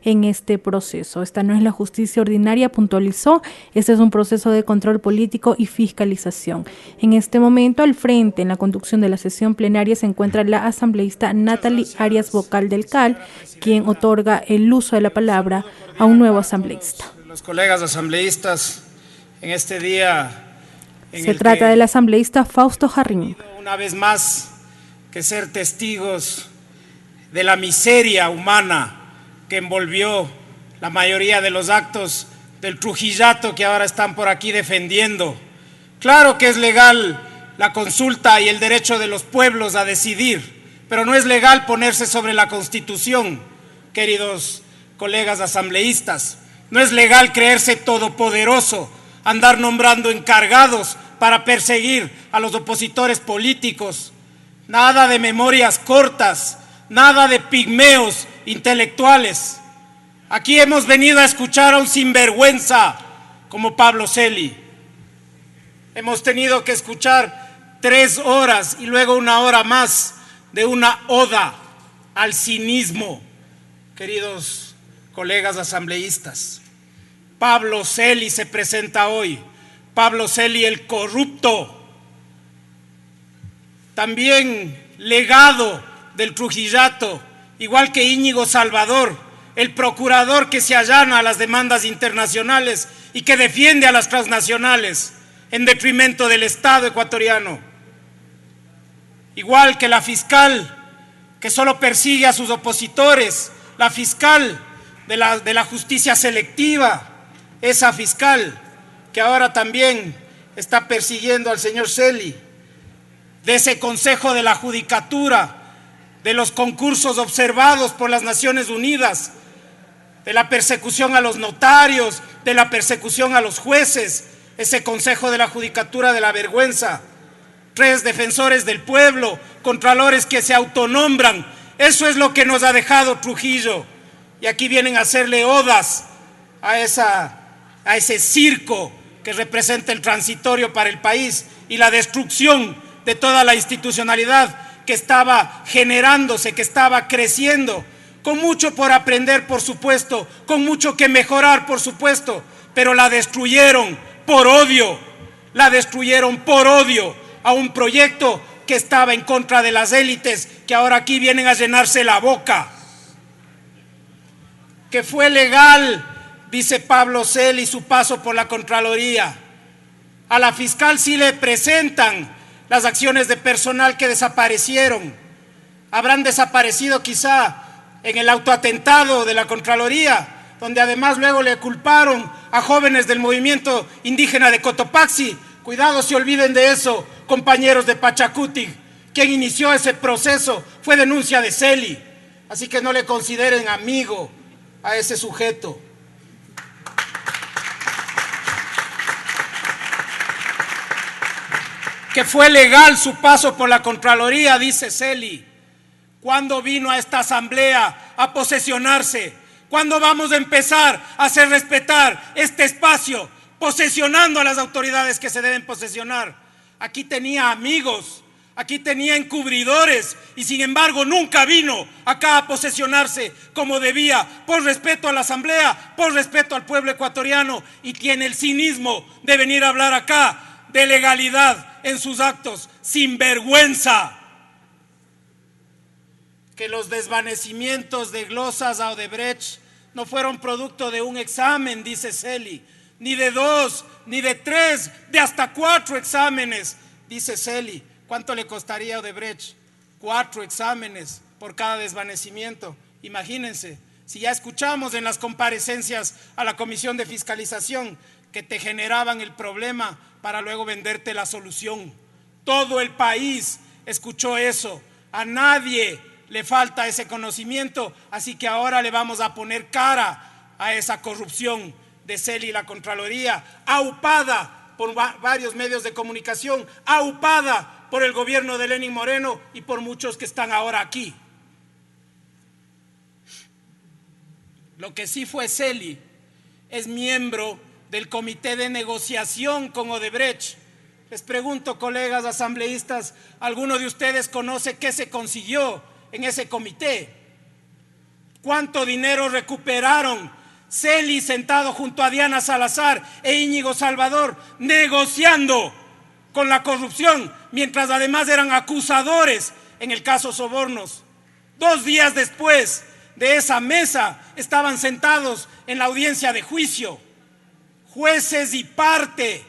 en este proceso. Esta no es la justicia ordinaria, puntualizó, este es un proceso de control político y fiscalización. En este momento, al frente, en la conducción de la sesión plenaria, se encuentra la asambleísta Natalie Arias, vocal del CAL, quien otorga el uso de la palabra a un nuevo asambleísta. Los colegas asambleístas, en este día se trata del asambleísta Fausto Jarrín. Una vez más, que ser testigos de la miseria humana que envolvió la mayoría de los actos del Trujillato que ahora están por aquí defendiendo. Claro que es legal la consulta y el derecho de los pueblos a decidir, pero no es legal ponerse sobre la Constitución, queridos colegas asambleístas. No es legal creerse todopoderoso, andar nombrando encargados para perseguir a los opositores políticos. Nada de memorias cortas, nada de pigmeos intelectuales. Aquí hemos venido a escuchar a un sinvergüenza como Pablo Celi. Hemos tenido que escuchar 3 horas y luego 1 hora más de una oda al cinismo, queridos colegas asambleístas. Pablo Celi se presenta hoy, Pablo Celi el corrupto, también legado del Trujillato, igual que Íñigo Salvador, el procurador que se allana a las demandas internacionales y que defiende a las transnacionales en detrimento del Estado ecuatoriano. Igual que la fiscal que solo persigue a sus opositores, la fiscal de la justicia selectiva, esa fiscal que ahora también está persiguiendo al señor Celi, de ese Consejo de la Judicatura, de los concursos observados por las Naciones Unidas, de la persecución a los notarios, de la persecución a los jueces, ese Consejo de la Judicatura de la vergüenza, 3 defensores del pueblo, contralores que se autonombran. Eso es lo que nos ha dejado Trujillo. Y aquí vienen a hacerle odas a ese circo que representa el transitorio para el país y la destrucción de toda la institucionalidad que estaba generándose, que estaba creciendo, con mucho por aprender, por supuesto, con mucho que mejorar, por supuesto, pero la destruyeron por odio, a un proyecto que estaba en contra de las élites, que ahora aquí vienen a llenarse la boca. Que fue legal, dice Pablo Celi, su paso por la Contraloría. A la fiscal sí le presentan las acciones de personal que desaparecieron. Habrán desaparecido quizá en el autoatentado de la Contraloría, donde además luego le culparon a jóvenes del movimiento indígena de Cotopaxi. Cuidado, se olviden de eso, compañeros de Pachacuti. Quien inició ese proceso fue denuncia de Celi. Así que no le consideren amigo a ese sujeto. Que fue legal su paso por la Contraloría, dice Celi. ¿Cuándo vino a esta asamblea a posesionarse? ¿Cuándo vamos a empezar a hacer respetar este espacio, posesionando a las autoridades que se deben posesionar? Aquí tenía amigos, aquí tenía encubridores y sin embargo nunca vino acá a posesionarse como debía, por respeto a la asamblea, por respeto al pueblo ecuatoriano, y tiene el cinismo de venir a hablar acá de legalidad en sus actos. Sin vergüenza. Que los desvanecimientos de glosas a Odebrecht no fueron producto de un examen, dice Celi, ni de 2, ni de 3, de hasta 4 exámenes, dice Celi. ¿Cuánto le costaría a Odebrecht? 4 exámenes por cada desvanecimiento. Imagínense, si ya escuchamos en las comparecencias a la Comisión de Fiscalización que te generaban el problema para luego venderte la solución. Todo el país escuchó eso. A nadie le falta ese conocimiento, así que ahora le vamos a poner cara a esa corrupción de Celi y la Contraloría, aupada por varios medios de comunicación, aupada por el gobierno de Lenín Moreno y por muchos que están ahora aquí. Lo que sí fue Celi es miembro del comité de negociación con Odebrecht. Les pregunto, colegas asambleístas, ¿alguno de ustedes conoce qué se consiguió en ese comité? ¿Cuánto dinero recuperaron Celi sentado junto a Diana Salazar e Íñigo Salvador negociando con la corrupción, mientras además eran acusadores en el caso Sobornos? 2 días después de esa mesa estaban sentados en la audiencia de juicio jueces y parte,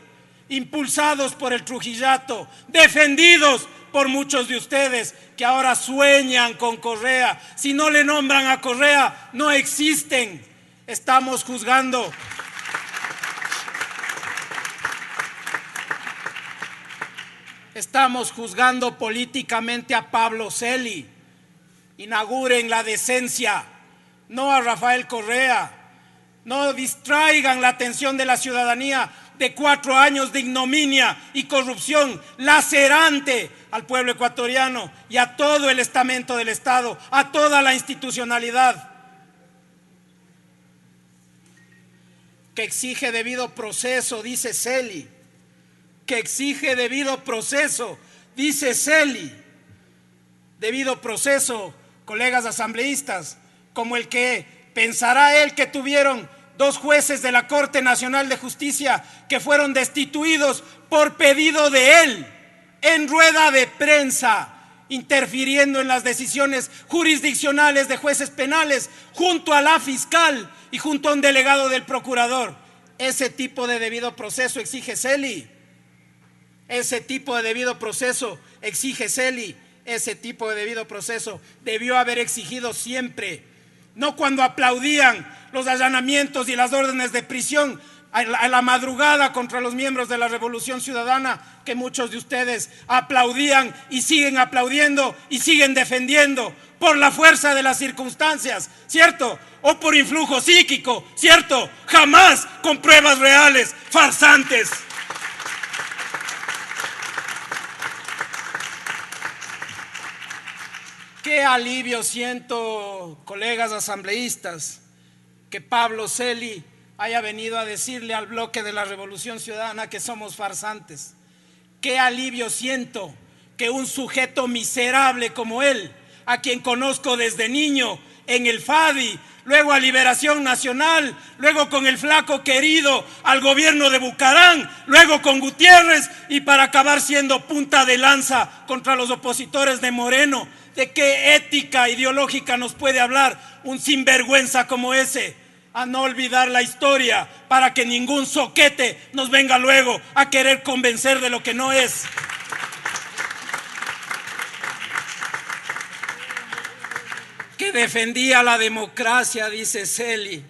impulsados por el Trujillato, defendidos por muchos de ustedes que ahora sueñan con Correa. Si no le nombran a Correa, no existen. Estamos juzgando. Estamos juzgando políticamente a Pablo Celi. Inauguren la decencia, no a Rafael Correa. No distraigan la atención de la ciudadanía de 4 años de ignominia y corrupción lacerante al pueblo ecuatoriano y a todo el estamento del Estado, a toda la institucionalidad, que exige debido proceso, dice Celi, que exige debido proceso, dice Celi. Debido proceso, colegas asambleístas, como el que pensará él que tuvieron 2 jueces de la Corte Nacional de Justicia que fueron destituidos por pedido de él, en rueda de prensa, interfiriendo en las decisiones jurisdiccionales de jueces penales, junto a la fiscal y junto a un delegado del procurador. Ese tipo de debido proceso exige Celi. Ese tipo de debido proceso exige Celi. Ese tipo de debido proceso debió haber exigido siempre. No cuando aplaudían los allanamientos y las órdenes de prisión a la madrugada contra los miembros de la Revolución Ciudadana, que muchos de ustedes aplaudían y siguen aplaudiendo y siguen defendiendo por la fuerza de las circunstancias, ¿cierto? O por influjo psíquico, ¿cierto? Jamás con pruebas reales, farsantes. Qué alivio siento, colegas asambleístas, que Pablo Celi haya venido a decirle al bloque de la Revolución Ciudadana que somos farsantes. Qué alivio siento que un sujeto miserable como él, a quien conozco desde niño en el FADI, luego a Liberación Nacional, luego con el flaco querido al gobierno de Bucarán, luego con Gutiérrez y para acabar siendo punta de lanza contra los opositores de Moreno. ¿De qué ética ideológica nos puede hablar un sinvergüenza como ese? A no olvidar la historia para que ningún zoquete nos venga luego a querer convencer de lo que no es. Que defendía la democracia, dice Celi.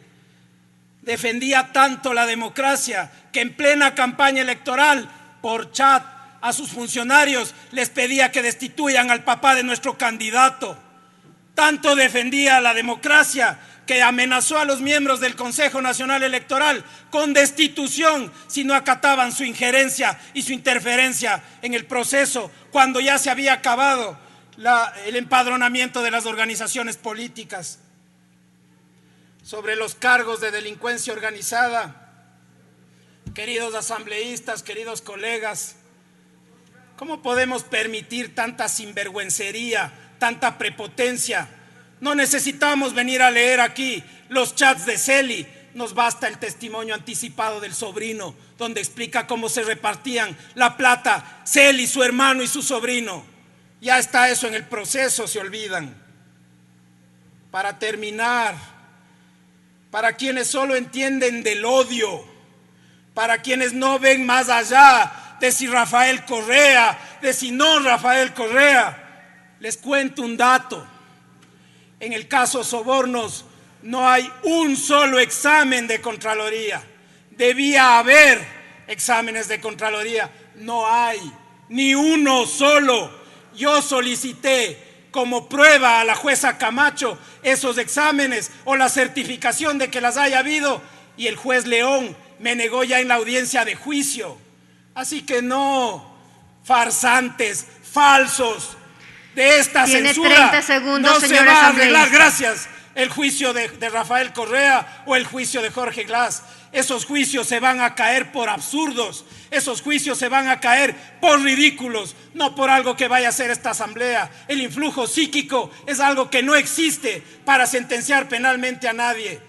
Defendía tanto la democracia que en plena campaña electoral, por chat, a sus funcionarios les pedía que destituyan al papá de nuestro candidato. Tanto defendía la democracia que amenazó a los miembros del Consejo Nacional Electoral con destitución si no acataban su injerencia y su interferencia en el proceso, cuando ya se había acabado el empadronamiento de las organizaciones políticas. Sobre los cargos de delincuencia organizada, queridos asambleístas, queridos colegas, ¿cómo podemos permitir tanta sinvergüencería, tanta prepotencia? No necesitamos venir a leer aquí los chats de Celi, nos basta el testimonio anticipado del sobrino, donde explica cómo se repartían la plata Celi, su hermano y su sobrino. Ya está eso en el proceso, se olvidan. Para terminar, para quienes solo entienden del odio, para quienes no ven más allá de si Rafael Correa, de si no Rafael Correa, les cuento un dato. En el caso Sobornos no hay un solo examen de Contraloría. Debía haber exámenes de Contraloría, no hay ni uno solo. Yo solicité como prueba a la jueza Camacho esos exámenes o la certificación de que las haya habido y el juez León me negó ya en la audiencia de juicio. Así que no, farsantes, falsos, de esta Tiene censura 30 segundos, no se señor va a arreglar asambleísta. gracias el juicio de Rafael Correa o el juicio de Jorge Glass. esos juicios se van a caer por absurdos, esos juicios se van a caer por ridículos, no por algo que vaya a hacer esta asamblea. El influjo psíquico es algo que no existe para sentenciar penalmente a nadie.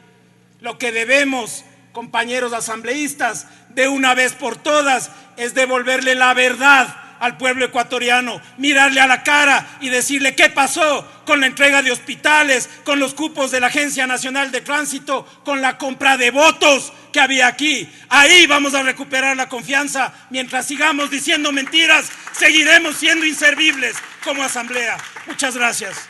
Lo que debemos, compañeros asambleístas, de una vez por todas, es devolverle la verdad al pueblo ecuatoriano, mirarle a la cara y decirle qué pasó con la entrega de hospitales, con los cupos de la Agencia Nacional de Tránsito, con la compra de votos que había aquí. Ahí vamos a recuperar la confianza. Mientras sigamos diciendo mentiras, seguiremos siendo inservibles como asamblea. Muchas gracias.